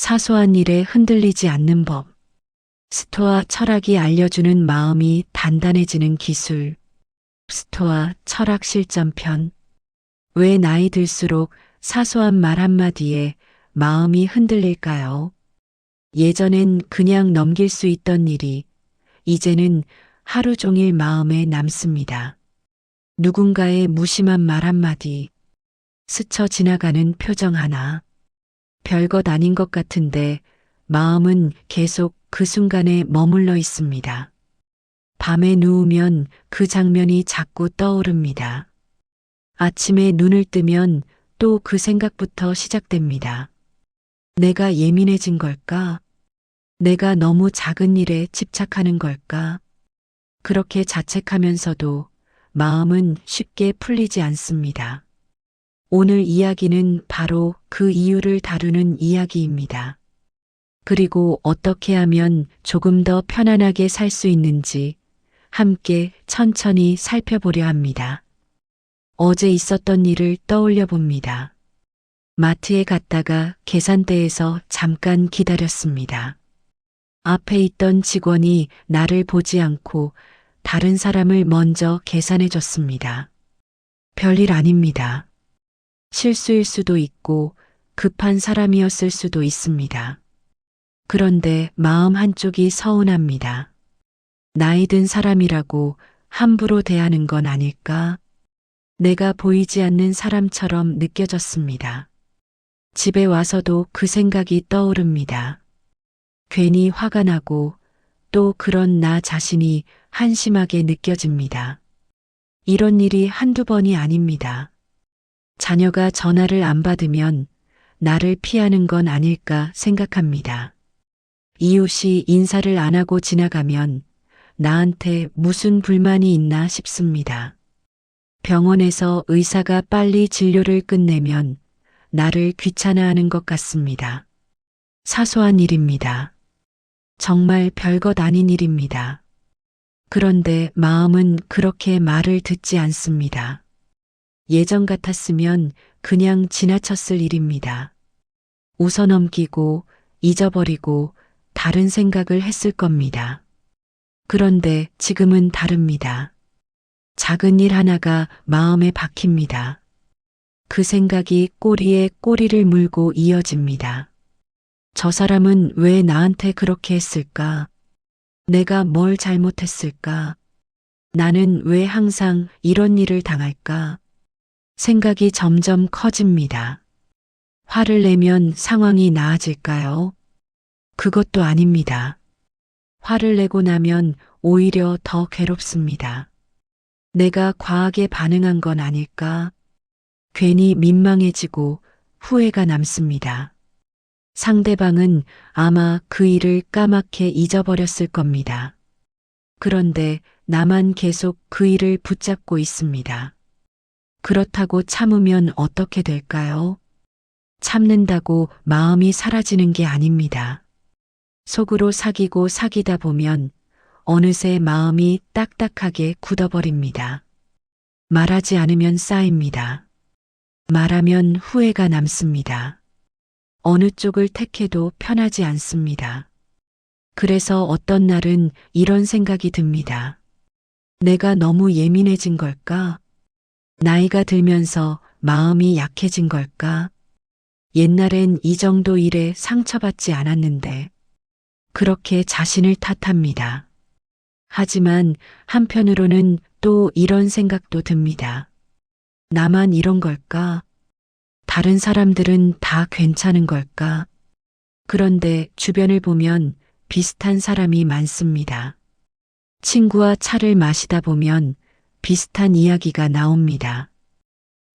사소한 일에 흔들리지 않는 법. 스토아 철학이 알려주는 마음이 단단해지는 기술. 스토아 철학 실전편. 왜 나이 들수록 사소한 말 한마디에 마음이 흔들릴까요? 예전엔 그냥 넘길 수 있던 일이 이제는 하루 종일 마음에 남습니다. 누군가의 무심한 말 한마디, 스쳐 지나가는 표정 하나, 별것 아닌 것 같은데 마음은 계속 그 순간에 머물러 있습니다. 밤에 누우면 그 장면이 자꾸 떠오릅니다. 아침에 눈을 뜨면 또 그 생각부터 시작됩니다. 내가 예민해진 걸까? 내가 너무 작은 일에 집착하는 걸까? 그렇게 자책하면서도 마음은 쉽게 풀리지 않습니다. 오늘 이야기는 바로 그 이유를 다루는 이야기입니다. 그리고 어떻게 하면 조금 더 편안하게 살 수 있는지 함께 천천히 살펴보려 합니다. 어제 있었던 일을 떠올려 봅니다. 마트에 갔다가 계산대에서 잠깐 기다렸습니다. 앞에 있던 직원이 나를 보지 않고 다른 사람을 먼저 계산해 줬습니다. 별일 아닙니다. 실수일 수도 있고 급한 사람이었을 수도 있습니다. 그런데 마음 한쪽이 서운합니다. 나이 든 사람이라고 함부로 대하는 건 아닐까? 내가 보이지 않는 사람처럼 느껴졌습니다. 집에 와서도 그 생각이 떠오릅니다. 괜히 화가 나고 또 그런 나 자신이 한심하게 느껴집니다. 이런 일이 한두 번이 아닙니다. 자녀가 전화를 안 받으면 나를 피하는 건 아닐까 생각합니다. 이웃이 인사를 안 하고 지나가면 나한테 무슨 불만이 있나 싶습니다. 병원에서 의사가 빨리 진료를 끝내면 나를 귀찮아하는 것 같습니다. 사소한 일입니다. 정말 별것 아닌 일입니다. 그런데 마음은 그렇게 말을 듣지 않습니다. 예전 같았으면 그냥 지나쳤을 일입니다. 웃어넘기고 잊어버리고 다른 생각을 했을 겁니다. 그런데 지금은 다릅니다. 작은 일 하나가 마음에 박힙니다. 그 생각이 꼬리에 꼬리를 물고 이어집니다. 저 사람은 왜 나한테 그렇게 했을까? 내가 뭘 잘못했을까? 나는 왜 항상 이런 일을 당할까? 생각이 점점 커집니다. 화를 내면 상황이 나아질까요? 그것도 아닙니다. 화를 내고 나면 오히려 더 괴롭습니다. 내가 과하게 반응한 건 아닐까? 괜히 민망해지고 후회가 남습니다. 상대방은 아마 그 일을 까맣게 잊어버렸을 겁니다. 그런데 나만 계속 그 일을 붙잡고 있습니다. 그렇다고 참으면 어떻게 될까요? 참는다고 마음이 사라지는 게 아닙니다. 속으로 사귀고 사귀다 보면 어느새 마음이 딱딱하게 굳어버립니다. 말하지 않으면 쌓입니다. 말하면 후회가 남습니다. 어느 쪽을 택해도 편하지 않습니다. 그래서 어떤 날은 이런 생각이 듭니다. 내가 너무 예민해진 걸까? 나이가 들면서 마음이 약해진 걸까? 옛날엔 이 정도 일에 상처받지 않았는데 그렇게 자신을 탓합니다. 하지만 한편으로는 또 이런 생각도 듭니다. 나만 이런 걸까? 다른 사람들은 다 괜찮은 걸까? 그런데 주변을 보면 비슷한 사람이 많습니다. 친구와 차를 마시다 보면 비슷한 이야기가 나옵니다.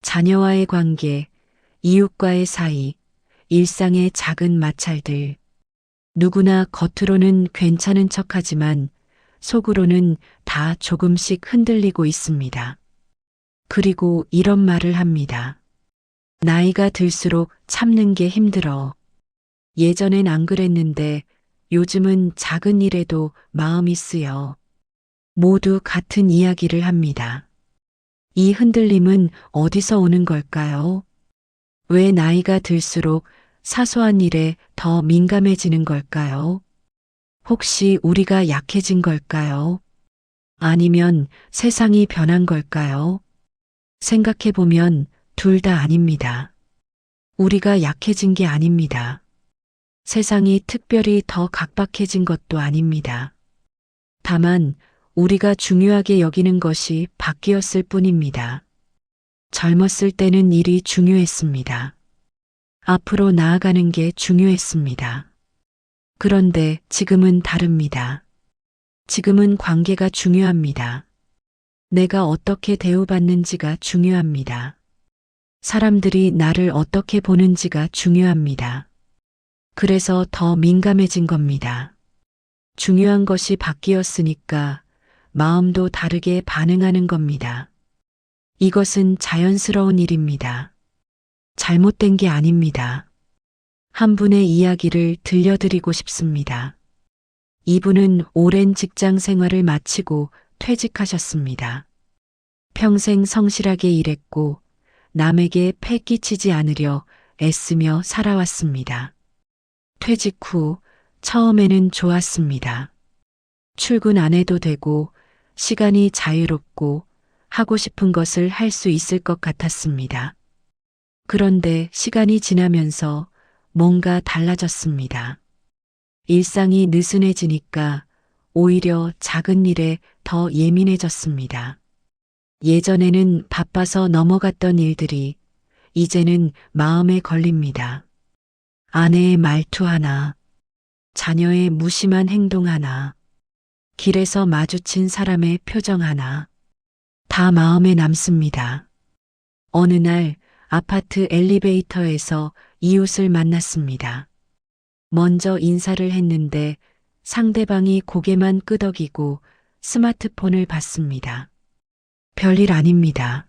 자녀와의 관계, 이웃과의 사이, 일상의 작은 마찰들. 누구나 겉으로는 괜찮은 척하지만 속으로는 다 조금씩 흔들리고 있습니다. 그리고 이런 말을 합니다. 나이가 들수록 참는 게 힘들어. 예전엔 안 그랬는데 요즘은 작은 일에도 마음이 쓰여. 모두 같은 이야기를 합니다. 이 흔들림은 어디서 오는 걸까요? 왜 나이가 들수록 사소한 일에 더 민감해지는 걸까요? 혹시 우리가 약해진 걸까요? 아니면 세상이 변한 걸까요? 생각해보면 둘 다 아닙니다. 우리가 약해진 게 아닙니다. 세상이 특별히 더 각박해진 것도 아닙니다. 다만 우리가 중요하게 여기는 것이 바뀌었을 뿐입니다. 젊었을 때는 일이 중요했습니다. 앞으로 나아가는 게 중요했습니다. 그런데 지금은 다릅니다. 지금은 관계가 중요합니다. 내가 어떻게 대우받는지가 중요합니다. 사람들이 나를 어떻게 보는지가 중요합니다. 그래서 더 민감해진 겁니다. 중요한 것이 바뀌었으니까 마음도 다르게 반응하는 겁니다. 이것은 자연스러운 일입니다. 잘못된 게 아닙니다. 한 분의 이야기를 들려드리고 싶습니다. 이분은 오랜 직장 생활을 마치고 퇴직하셨습니다. 평생 성실하게 일했고 남에게 패 끼치지 않으려 애쓰며 살아왔습니다. 퇴직 후 처음에는 좋았습니다. 출근 안 해도 되고 시간이 자유롭고 하고 싶은 것을 할 수 있을 것 같았습니다. 그런데 시간이 지나면서 뭔가 달라졌습니다. 일상이 느슨해지니까 오히려 작은 일에 더 예민해졌습니다. 예전에는 바빠서 넘어갔던 일들이 이제는 마음에 걸립니다. 아내의 말투 하나, 자녀의 무심한 행동 하나, 길에서 마주친 사람의 표정 하나, 다 마음에 남습니다. 어느 날 아파트 엘리베이터에서 이웃을 만났습니다. 먼저 인사를 했는데 상대방이 고개만 끄덕이고 스마트폰을 봤습니다. 별일 아닙니다.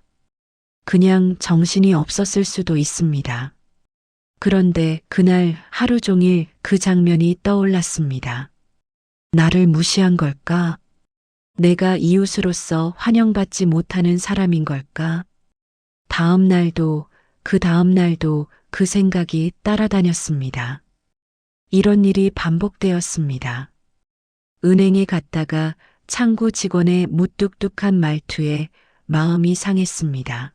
그냥 정신이 없었을 수도 있습니다. 그런데 그날 하루 종일 그 장면이 떠올랐습니다. 나를 무시한 걸까? 내가 이웃으로서 환영받지 못하는 사람인 걸까? 다음 날도 그 다음 날도 그 생각이 따라다녔습니다. 이런 일이 반복되었습니다. 은행에 갔다가 창구 직원의 무뚝뚝한 말투에 마음이 상했습니다.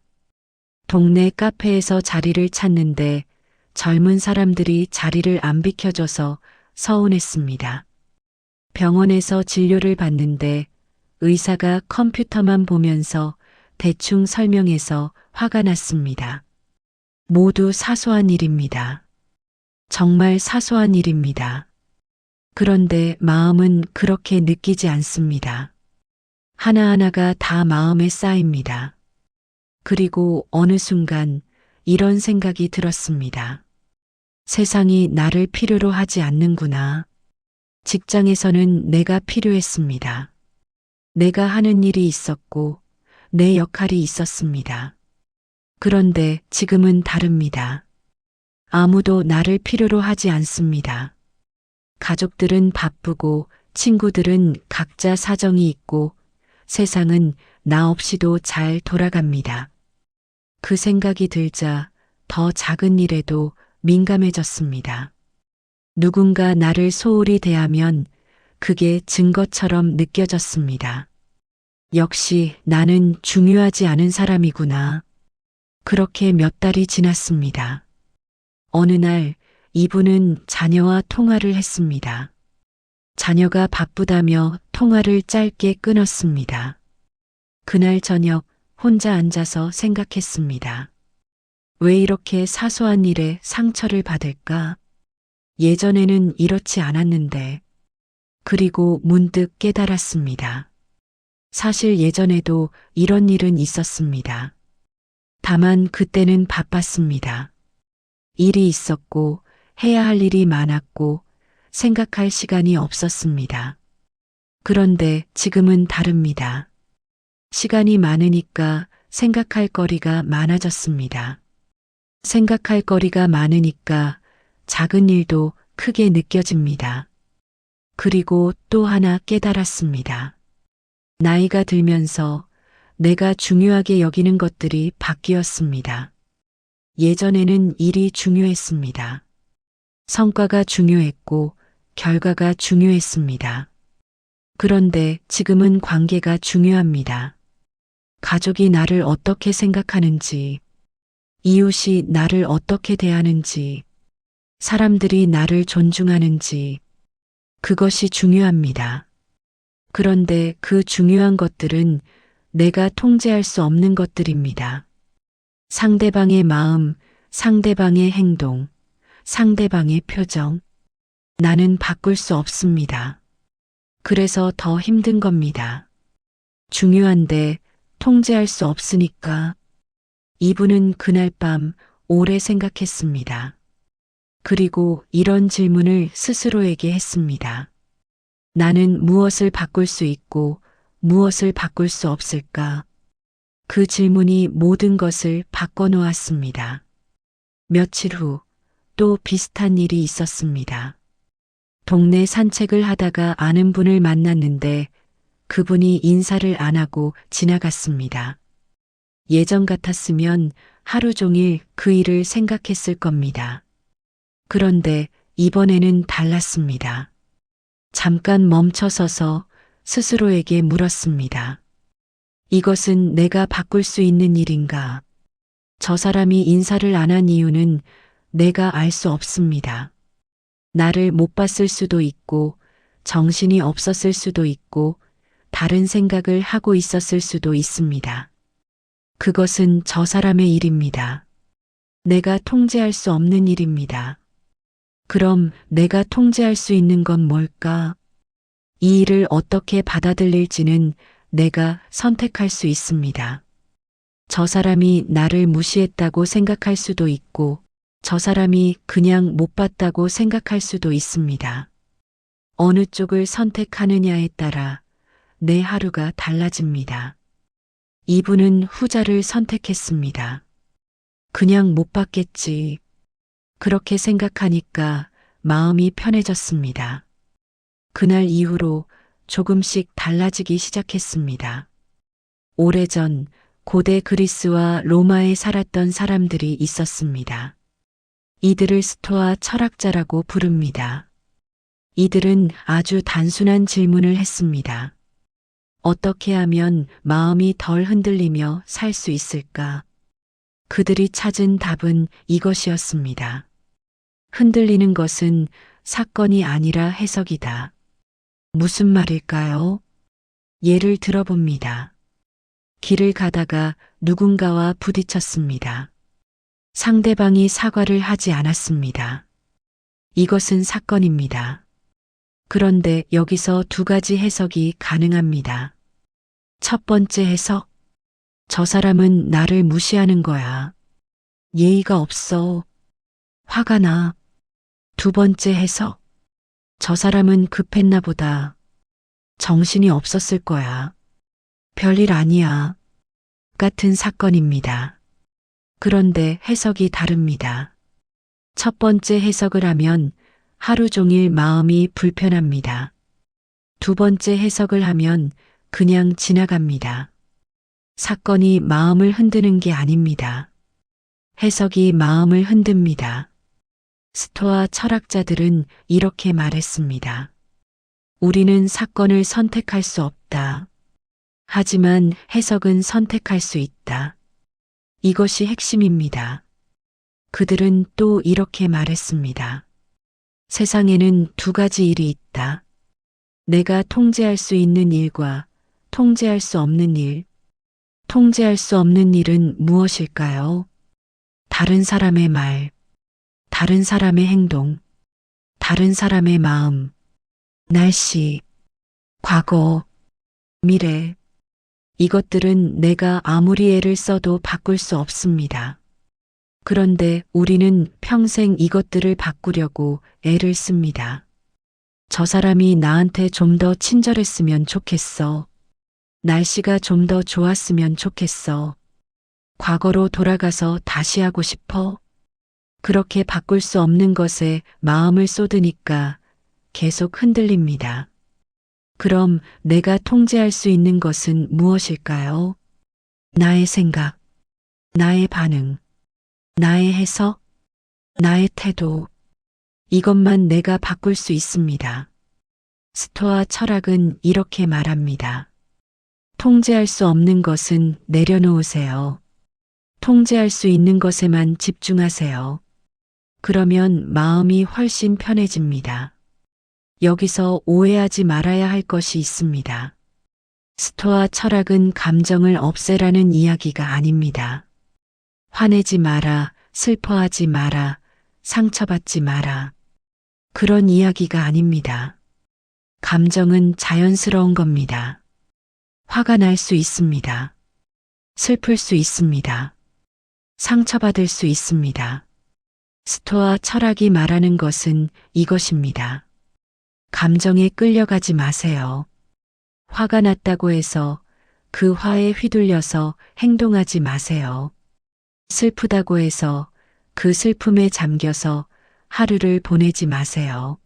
동네 카페에서 자리를 찾는데 젊은 사람들이 자리를 안 비켜줘서 서운했습니다. 병원에서 진료를 받는데 의사가 컴퓨터만 보면서 대충 설명해서 화가 났습니다. 모두 사소한 일입니다. 정말 사소한 일입니다. 그런데 마음은 그렇게 느끼지 않습니다. 하나하나가 다 마음에 쌓입니다. 그리고 어느 순간 이런 생각이 들었습니다. 세상이 나를 필요로 하지 않는구나. 직장에서는 내가 필요했습니다. 내가 하는 일이 있었고 내 역할이 있었습니다. 그런데 지금은 다릅니다. 아무도 나를 필요로 하지 않습니다. 가족들은 바쁘고 친구들은 각자 사정이 있고 세상은 나 없이도 잘 돌아갑니다. 그 생각이 들자 더 작은 일에도 민감해졌습니다. 누군가 나를 소홀히 대하면 그게 증거처럼 느껴졌습니다. 역시 나는 중요하지 않은 사람이구나. 그렇게 몇 달이 지났습니다. 어느 날 이분은 자녀와 통화를 했습니다. 자녀가 바쁘다며 통화를 짧게 끊었습니다. 그날 저녁 혼자 앉아서 생각했습니다. 왜 이렇게 사소한 일에 상처를 받을까? 예전에는 이렇지 않았는데. 그리고 문득 깨달았습니다. 사실 예전에도 이런 일은 있었습니다. 다만 그때는 바빴습니다. 일이 있었고 해야 할 일이 많았고 생각할 시간이 없었습니다. 그런데 지금은 다릅니다. 시간이 많으니까 생각할 거리가 많아졌습니다. 생각할 거리가 많으니까 작은 일도 크게 느껴집니다. 그리고 또 하나 깨달았습니다. 나이가 들면서 내가 중요하게 여기는 것들이 바뀌었습니다. 예전에는 일이 중요했습니다. 성과가 중요했고 결과가 중요했습니다. 그런데 지금은 관계가 중요합니다. 가족이 나를 어떻게 생각하는지, 이웃이 나를 어떻게 대하는지, 사람들이 나를 존중하는지, 그것이 중요합니다. 그런데 그 중요한 것들은 내가 통제할 수 없는 것들입니다. 상대방의 마음, 상대방의 행동, 상대방의 표정. 나는 바꿀 수 없습니다. 그래서 더 힘든 겁니다. 중요한데 통제할 수 없으니까. 이분은 그날 밤 오래 생각했습니다. 그리고 이런 질문을 스스로에게 했습니다. 나는 무엇을 바꿀 수 있고 무엇을 바꿀 수 없을까? 그 질문이 모든 것을 바꿔놓았습니다. 며칠 후 또 비슷한 일이 있었습니다. 동네 산책을 하다가 아는 분을 만났는데 그분이 인사를 안 하고 지나갔습니다. 예전 같았으면 하루 종일 그 일을 생각했을 겁니다. 그런데 이번에는 달랐습니다. 잠깐 멈춰서서 스스로에게 물었습니다. 이것은 내가 바꿀 수 있는 일인가? 저 사람이 인사를 안 한 이유는 내가 알 수 없습니다. 나를 못 봤을 수도 있고, 정신이 없었을 수도 있고, 다른 생각을 하고 있었을 수도 있습니다. 그것은 저 사람의 일입니다. 내가 통제할 수 없는 일입니다. 그럼 내가 통제할 수 있는 건 뭘까? 이 일을 어떻게 받아들일지는 내가 선택할 수 있습니다. 저 사람이 나를 무시했다고 생각할 수도 있고, 저 사람이 그냥 못 봤다고 생각할 수도 있습니다. 어느 쪽을 선택하느냐에 따라 내 하루가 달라집니다. 이분은 후자를 선택했습니다. 그냥 못 봤겠지. 그렇게 생각하니까 마음이 편해졌습니다. 그날 이후로 조금씩 달라지기 시작했습니다. 오래전 고대 그리스와 로마에 살았던 사람들이 있었습니다. 이들을 스토아 철학자라고 부릅니다. 이들은 아주 단순한 질문을 했습니다. 어떻게 하면 마음이 덜 흔들리며 살 수 있을까? 그들이 찾은 답은 이것이었습니다. 흔들리는 것은 사건이 아니라 해석이다. 무슨 말일까요? 예를 들어봅니다. 길을 가다가 누군가와 부딪혔습니다. 상대방이 사과를 하지 않았습니다. 이것은 사건입니다. 그런데 여기서 두 가지 해석이 가능합니다. 첫 번째 해석. 저 사람은 나를 무시하는 거야. 예의가 없어. 화가 나. 두 번째 해석. 저 사람은 급했나 보다. 정신이 없었을 거야. 별일 아니야. 같은 사건입니다. 그런데 해석이 다릅니다. 첫 번째 해석을 하면 하루 종일 마음이 불편합니다. 두 번째 해석을 하면 그냥 지나갑니다. 사건이 마음을 흔드는 게 아닙니다. 해석이 마음을 흔듭니다. 스토아 철학자들은 이렇게 말했습니다. 우리는 사건을 선택할 수 없다. 하지만 해석은 선택할 수 있다. 이것이 핵심입니다. 그들은 또 이렇게 말했습니다. 세상에는 두 가지 일이 있다. 내가 통제할 수 있는 일과 통제할 수 없는 일. 통제할 수 없는 일은 무엇일까요? 다른 사람의 말, 다른 사람의 행동, 다른 사람의 마음, 날씨, 과거, 미래. 이것들은 내가 아무리 애를 써도 바꿀 수 없습니다. 그런데 우리는 평생 이것들을 바꾸려고 애를 씁니다. 저 사람이 나한테 좀 더 친절했으면 좋겠어. 날씨가 좀 더 좋았으면 좋겠어. 과거로 돌아가서 다시 하고 싶어. 그렇게 바꿀 수 없는 것에 마음을 쏟으니까 계속 흔들립니다. 그럼 내가 통제할 수 있는 것은 무엇일까요? 나의 생각, 나의 반응, 나의 해석, 나의 태도. 이것만 내가 바꿀 수 있습니다. 스토아 철학은 이렇게 말합니다. 통제할 수 없는 것은 내려놓으세요. 통제할 수 있는 것에만 집중하세요. 그러면 마음이 훨씬 편해집니다. 여기서 오해하지 말아야 할 것이 있습니다. 스토아 철학은 감정을 없애라는 이야기가 아닙니다. 화내지 마라, 슬퍼하지 마라, 상처받지 마라. 그런 이야기가 아닙니다. 감정은 자연스러운 겁니다. 화가 날 수 있습니다. 슬플 수 있습니다. 상처받을 수 있습니다. 스토아 철학이 말하는 것은 이것입니다. 감정에 끌려가지 마세요. 화가 났다고 해서 그 화에 휘둘려서 행동하지 마세요. 슬프다고 해서 그 슬픔에 잠겨서 하루를 보내지 마세요.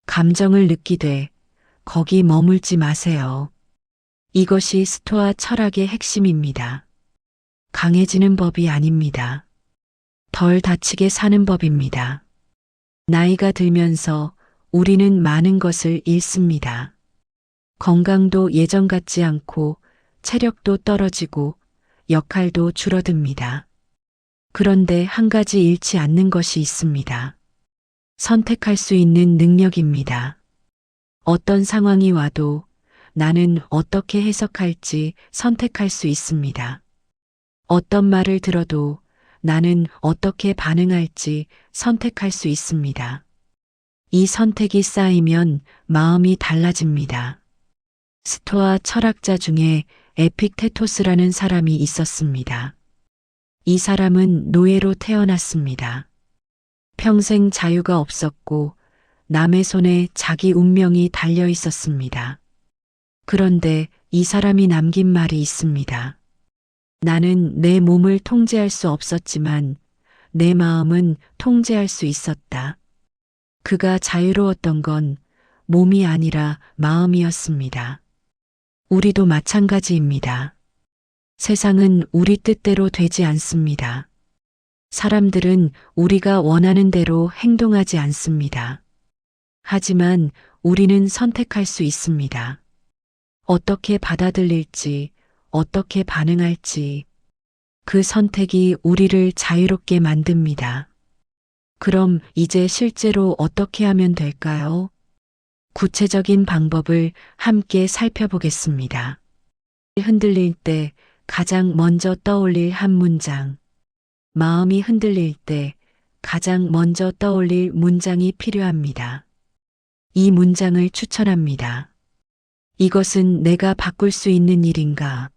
감정을 느끼되 거기 머물지 마세요. 이것이 스토아 철학의 핵심입니다. 강해지는 법이 아닙니다. 덜 다치게 사는 법입니다. 나이가 들면서 우리는 많은 것을 잃습니다. 건강도 예전 같지 않고 체력도 떨어지고 역할도 줄어듭니다. 그런데 한 가지 잃지 않는 것이 있습니다. 선택할 수 있는 능력입니다. 어떤 상황이 와도 나는 어떻게 해석할지 선택할 수 있습니다. 어떤 말을 들어도 나는 어떻게 반응할지 선택할 수 있습니다. 이 선택이 쌓이면 마음이 달라집니다. 스토아 철학자 중에 에픽테토스라는 사람이 있었습니다. 이 사람은 노예로 태어났습니다. 평생 자유가 없었고 남의 손에 자기 운명이 달려 있었습니다. 그런데 이 사람이 남긴 말이 있습니다. 나는 내 몸을 통제할 수 없었지만 내 마음은 통제할 수 있었다. 그가 자유로웠던 건 몸이 아니라 마음이었습니다. 우리도 마찬가지입니다. 세상은 우리 뜻대로 되지 않습니다. 사람들은 우리가 원하는 대로 행동하지 않습니다. 하지만 우리는 선택할 수 있습니다. 어떻게 받아들일지, 어떻게 반응할지, 그 선택이 우리를 자유롭게 만듭니다. 그럼 이제 실제로 어떻게 하면 될까요? 구체적인 방법을 함께 살펴보겠습니다. 흔들릴 때 가장 먼저 떠올릴 한 문장. 마음이 흔들릴 때 가장 먼저 떠올릴 문장이 필요합니다. 이 문장을 추천합니다. 이것은 내가 바꿀 수 있는 일인가?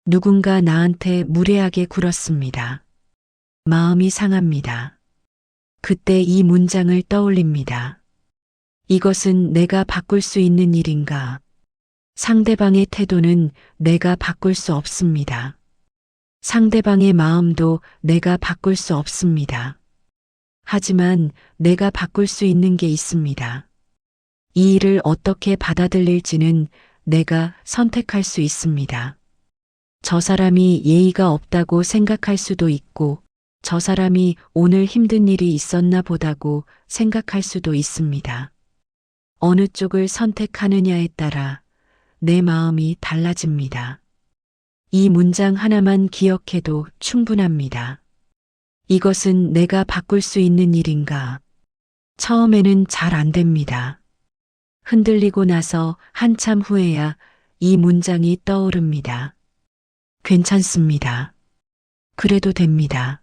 누군가 나한테 무례하게 굴었습니다. 마음이 상합니다. 그때 이 문장을 떠올립니다. 이것은 내가 바꿀 수 있는 일인가? 상대방의 태도는 내가 바꿀 수 없습니다. 상대방의 마음도 내가 바꿀 수 없습니다. 하지만 내가 바꿀 수 있는 게 있습니다. 이 일을 어떻게 받아들일지는 내가 선택할 수 있습니다. 저 사람이 예의가 없다고 생각할 수도 있고, 저 사람이 오늘 힘든 일이 있었나 보다고 생각할 수도 있습니다. 어느 쪽을 선택하느냐에 따라 내 마음이 달라집니다. 이 문장 하나만 기억해도 충분합니다. 이것은 내가 바꿀 수 있는 일인가? 처음에는 잘 안 됩니다. 흔들리고 나서 한참 후에야 이 문장이 떠오릅니다. 괜찮습니다. 그래도 됩니다.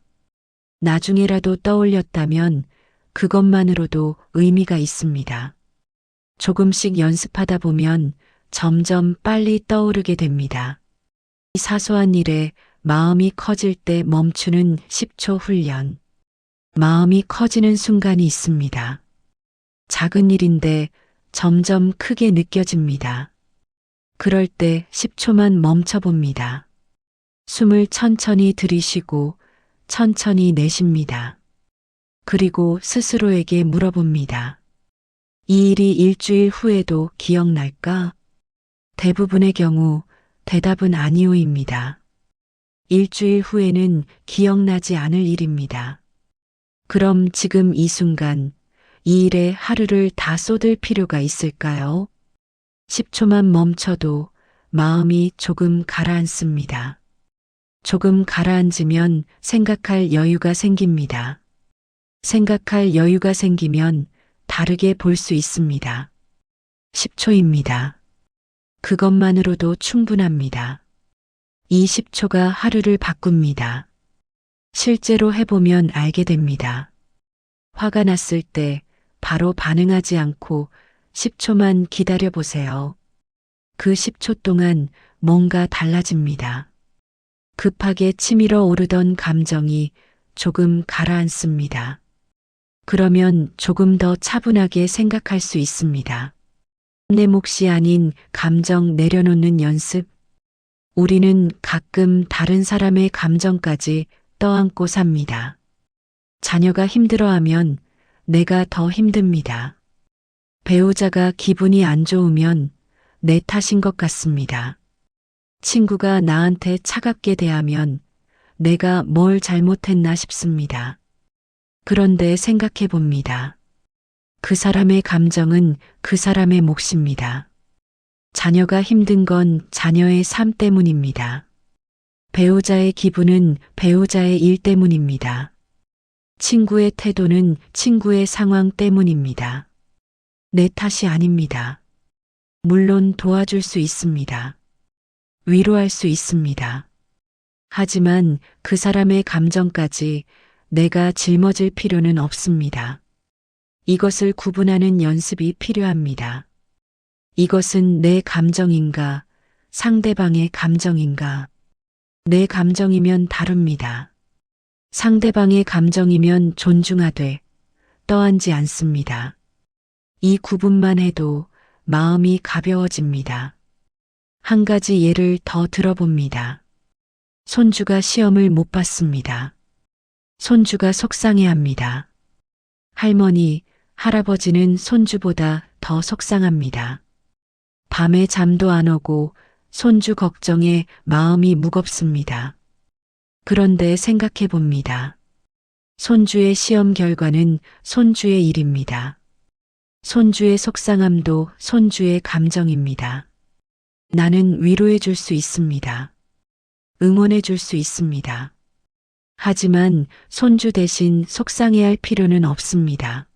나중에라도 떠올렸다면 그것만으로도 의미가 있습니다. 조금씩 연습하다 보면 점점 빨리 떠오르게 됩니다. 이 사소한 일에 마음이 커질 때 멈추는 10초 훈련. 마음이 커지는 순간이 있습니다. 작은 일인데 점점 크게 느껴집니다. 그럴 때 10초만 멈춰봅니다. 숨을 천천히 들이쉬고 천천히 내쉽니다. 그리고 스스로에게 물어봅니다. 이 일이 일주일 후에도 기억날까? 대부분의 경우 대답은 아니오입니다. 일주일 후에는 기억나지 않을 일입니다. 그럼 지금 이 순간 이 일에 하루를 다 쏟을 필요가 있을까요? 10초만 멈춰도 마음이 조금 가라앉습니다. 조금 가라앉으면 생각할 여유가 생깁니다. 생각할 여유가 생기면 다르게 볼 수 있습니다. 10초입니다. 그것만으로도 충분합니다. 이 10초가 하루를 바꿉니다. 실제로 해보면 알게 됩니다. 화가 났을 때 바로 반응하지 않고 10초만 기다려 보세요. 그 10초 동안 뭔가 달라집니다. 급하게 치밀어 오르던 감정이 조금 가라앉습니다. 그러면 조금 더 차분하게 생각할 수 있습니다. 내 몫이 아닌 감정 내려놓는 연습. 우리는 가끔 다른 사람의 감정까지 떠안고 삽니다. 자녀가 힘들어하면 내가 더 힘듭니다. 배우자가 기분이 안 좋으면 내 탓인 것 같습니다. 친구가 나한테 차갑게 대하면 내가 뭘 잘못했나 싶습니다. 그런데 생각해 봅니다. 그 사람의 감정은 그 사람의 몫입니다. 자녀가 힘든 건 자녀의 삶 때문입니다. 배우자의 기분은 배우자의 일 때문입니다. 친구의 태도는 친구의 상황 때문입니다. 내 탓이 아닙니다. 물론 도와줄 수 있습니다. 위로할 수 있습니다. 하지만 그 사람의 감정까지 내가 짊어질 필요는 없습니다. 이것을 구분하는 연습이 필요합니다. 이것은 내 감정인가, 상대방의 감정인가. 내 감정이면 다룹니다. 상대방의 감정이면 존중하되 떠안지 않습니다. 이 구분만 해도 마음이 가벼워집니다. 한 가지 예를 더 들어봅니다. 손주가 시험을 못 봤습니다. 손주가 속상해합니다. 할머니, 할아버지는 손주보다 더 속상합니다. 밤에 잠도 안 오고 손주 걱정에 마음이 무겁습니다. 그런데 생각해 봅니다. 손주의 시험 결과는 손주의 일입니다. 손주의 속상함도 손주의 감정입니다. 나는 위로해 줄 수 있습니다. 응원해 줄 수 있습니다. 하지만 손주 대신 속상해할 필요는 없습니다.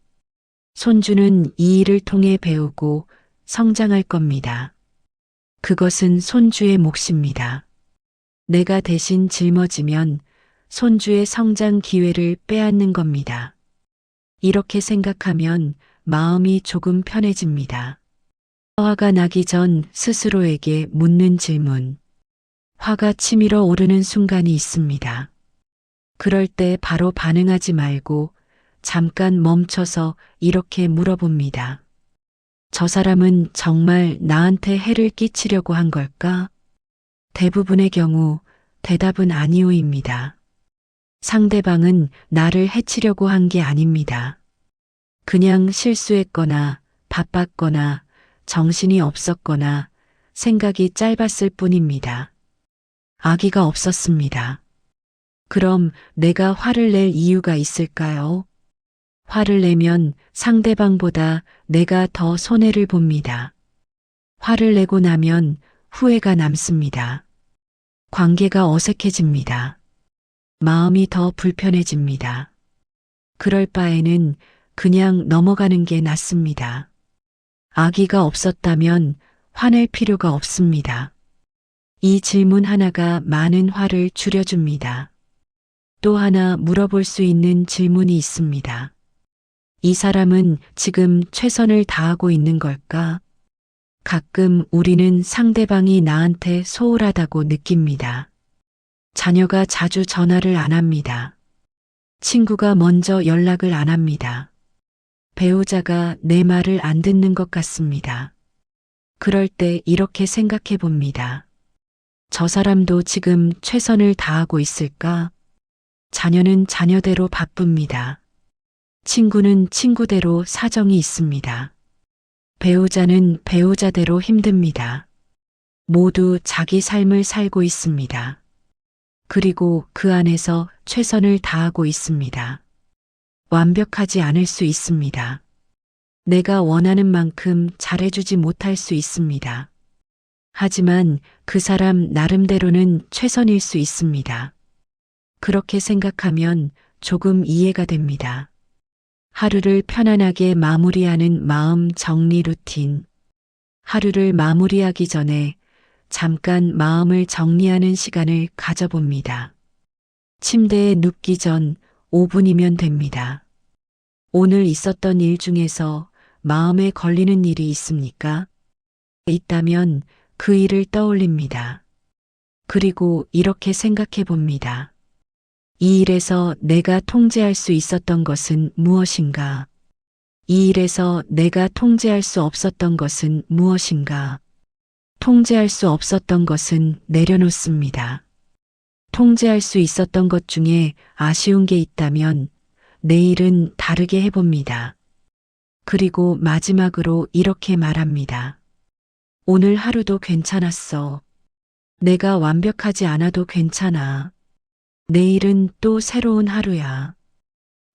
손주는 이 일을 통해 배우고 성장할 겁니다. 그것은 손주의 몫입니다. 내가 대신 짊어지면 손주의 성장 기회를 빼앗는 겁니다. 이렇게 생각하면 마음이 조금 편해집니다. 화가 나기 전 스스로에게 묻는 질문. 화가 치밀어 오르는 순간이 있습니다. 그럴 때 바로 반응하지 말고 잠깐 멈춰서 이렇게 물어봅니다. 저 사람은 정말 나한테 해를 끼치려고 한 걸까? 대부분의 경우 대답은 아니오입니다. 상대방은 나를 해치려고 한 게 아닙니다. 그냥 실수했거나 바빴거나 정신이 없었거나 생각이 짧았을 뿐입니다. 악의가 없었습니다. 그럼 내가 화를 낼 이유가 있을까요? 화를 내면 상대방보다 내가 더 손해를 봅니다. 화를 내고 나면 후회가 남습니다. 관계가 어색해집니다. 마음이 더 불편해집니다. 그럴 바에는 그냥 넘어가는 게 낫습니다. 악의가 없었다면 화낼 필요가 없습니다. 이 질문 하나가 많은 화를 줄여줍니다. 또 하나 물어볼 수 있는 질문이 있습니다. 이 사람은 지금 최선을 다하고 있는 걸까? 가끔 우리는 상대방이 나한테 소홀하다고 느낍니다. 자녀가 자주 전화를 안 합니다. 친구가 먼저 연락을 안 합니다. 배우자가 내 말을 안 듣는 것 같습니다. 그럴 때 이렇게 생각해 봅니다. 저 사람도 지금 최선을 다하고 있을까? 자녀는 자녀대로 바쁩니다. 친구는 친구대로 사정이 있습니다. 배우자는 배우자대로 힘듭니다. 모두 자기 삶을 살고 있습니다. 그리고 그 안에서 최선을 다하고 있습니다. 완벽하지 않을 수 있습니다. 내가 원하는 만큼 잘해주지 못할 수 있습니다. 하지만 그 사람 나름대로는 최선일 수 있습니다. 그렇게 생각하면 조금 이해가 됩니다. 하루를 편안하게 마무리하는 마음 정리 루틴. 하루를 마무리하기 전에 잠깐 마음을 정리하는 시간을 가져봅니다. 침대에 눕기 전 5분이면 됩니다. 오늘 있었던 일 중에서 마음에 걸리는 일이 있습니까? 있다면 그 일을 떠올립니다. 그리고 이렇게 생각해 봅니다. 이 일에서 내가 통제할 수 있었던 것은 무엇인가? 이 일에서 내가 통제할 수 없었던 것은 무엇인가? 통제할 수 없었던 것은 내려놓습니다. 통제할 수 있었던 것 중에 아쉬운 게 있다면 내일은 다르게 해봅니다. 그리고 마지막으로 이렇게 말합니다. 오늘 하루도 괜찮았어. 내가 완벽하지 않아도 괜찮아. 내일은 또 새로운 하루야.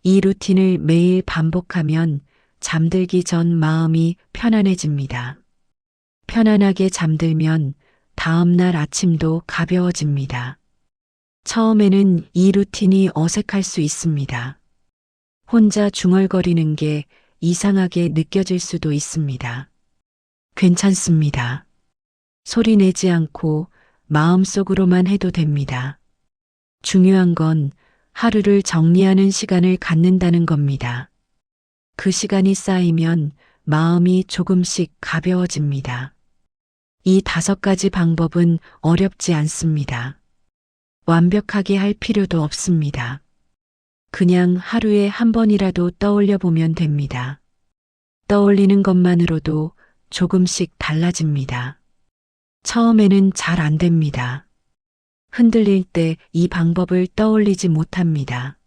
이 루틴을 매일 반복하면 잠들기 전 마음이 편안해집니다. 편안하게 잠들면 다음날 아침도 가벼워집니다. 처음에는 이 루틴이 어색할 수 있습니다. 혼자 중얼거리는 게 이상하게 느껴질 수도 있습니다. 괜찮습니다. 소리 내지 않고 마음속으로만 해도 됩니다. 중요한 건 하루를 정리하는 시간을 갖는다는 겁니다. 그 시간이 쌓이면 마음이 조금씩 가벼워집니다. 이 5가지 방법은 어렵지 않습니다. 완벽하게 할 필요도 없습니다. 그냥 하루에 한 번이라도 떠올려 보면 됩니다. 떠올리는 것만으로도 조금씩 달라집니다. 처음에는 잘 안 됩니다. 흔들릴 때 이 방법을 떠올리지 못합니다.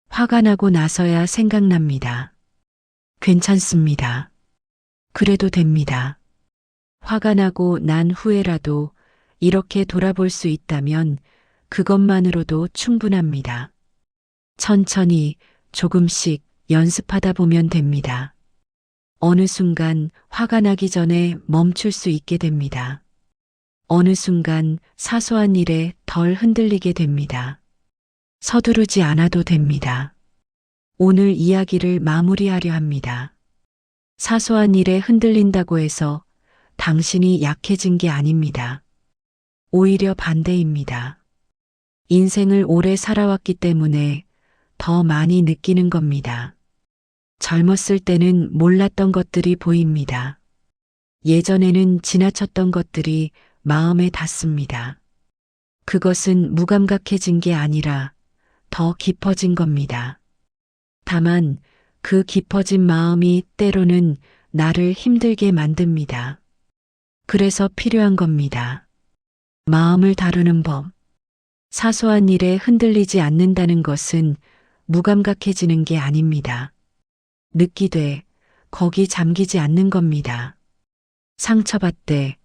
화가 나고 나서야 생각납니다. 괜찮습니다. 그래도 됩니다. 화가 나고 난 후에라도 이렇게 돌아볼 수 있다면 그것만으로도 충분합니다. 천천히 조금씩 연습하다 보면 됩니다. 어느 순간 화가 나기 전에 멈출 수 있게 됩니다. 어느 순간 사소한 일에 덜 흔들리게 됩니다. 서두르지 않아도 됩니다. 오늘 이야기를 마무리하려 합니다. 사소한 일에 흔들린다고 해서 당신이 약해진 게 아닙니다. 오히려 반대입니다. 인생을 오래 살아왔기 때문에 더 많이 느끼는 겁니다. 젊었을 때는 몰랐던 것들이 보입니다. 예전에는 지나쳤던 것들이 마음에 닿습니다. 그것은 무감각해진 게 아니라 더 깊어진 겁니다. 다만 그 깊어진 마음이 때로는 나를 힘들게 만듭니다. 그래서 필요한 겁니다. 마음을 다루는 법. 사소한 일에 흔들리지 않는다는 것은 무감각해지는 게 아닙니다. 느끼되 거기 잠기지 않는 겁니다. 상처받되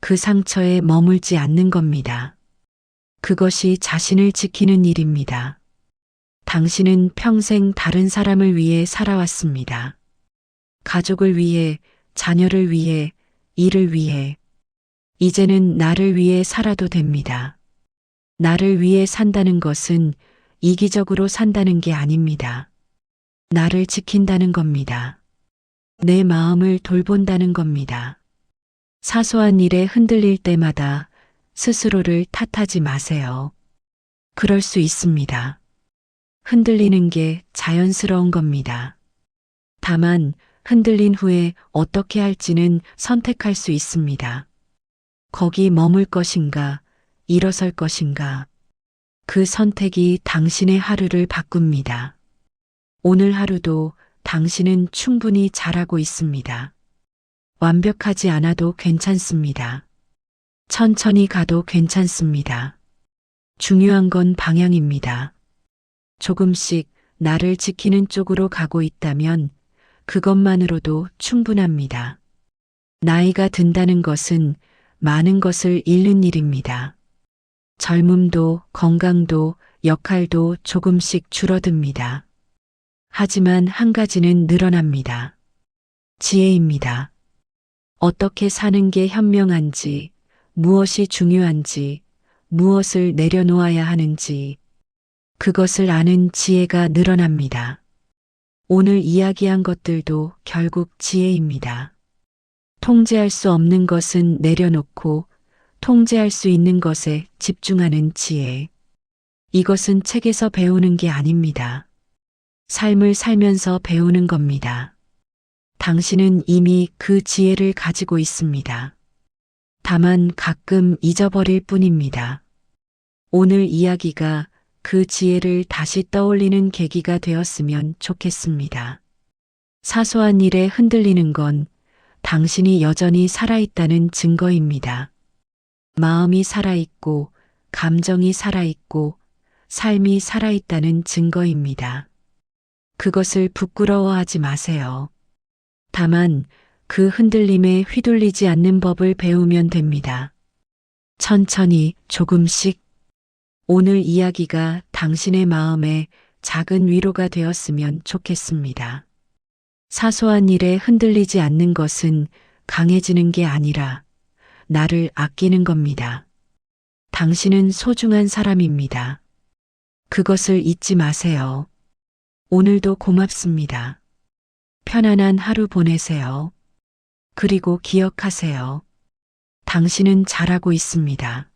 그 상처에 머물지 않는 겁니다. 그것이 자신을 지키는 일입니다. 당신은 평생 다른 사람을 위해 살아왔습니다. 가족을 위해, 자녀를 위해, 일을 위해. 이제는 나를 위해 살아도 됩니다. 나를 위해 산다는 것은 이기적으로 산다는 게 아닙니다. 나를 지킨다는 겁니다. 내 마음을 돌본다는 겁니다. 사소한 일에 흔들릴 때마다 스스로를 탓하지 마세요. 그럴 수 있습니다. 흔들리는 게 자연스러운 겁니다. 다만 흔들린 후에 어떻게 할지는 선택할 수 있습니다. 거기 머물 것인가, 일어설 것인가. 그 선택이 당신의 하루를 바꿉니다. 오늘 하루도 당신은 충분히 잘하고 있습니다. 완벽하지 않아도 괜찮습니다. 천천히 가도 괜찮습니다. 중요한 건 방향입니다. 조금씩 나를 지키는 쪽으로 가고 있다면 그것만으로도 충분합니다. 나이가 든다는 것은 많은 것을 잃는 일입니다. 젊음도 건강도 역할도 조금씩 줄어듭니다. 하지만 한 가지는 늘어납니다. 지혜입니다. 어떻게 사는 게 현명한지, 무엇이 중요한지, 무엇을 내려놓아야 하는지, 그것을 아는 지혜가 늘어납니다. 오늘 이야기한 것들도 결국 지혜입니다. 통제할 수 없는 것은 내려놓고 통제할 수 있는 것에 집중하는 지혜. 이것은 책에서 배우는 게 아닙니다. 삶을 살면서 배우는 겁니다. 당신은 이미 그 지혜를 가지고 있습니다. 다만 가끔 잊어버릴 뿐입니다. 오늘 이야기가 그 지혜를 다시 떠올리는 계기가 되었으면 좋겠습니다. 사소한 일에 흔들리는 건 당신이 여전히 살아있다는 증거입니다. 마음이 살아있고, 감정이 살아있고, 삶이 살아있다는 증거입니다. 그것을 부끄러워하지 마세요. 다만 그 흔들림에 휘둘리지 않는 법을 배우면 됩니다. 천천히 조금씩. 오늘 이야기가 당신의 마음에 작은 위로가 되었으면 좋겠습니다. 사소한 일에 흔들리지 않는 것은 강해지는 게 아니라 나를 아끼는 겁니다. 당신은 소중한 사람입니다. 그것을 잊지 마세요. 오늘도 고맙습니다. 편안한 하루 보내세요. 그리고 기억하세요. 당신은 잘하고 있습니다.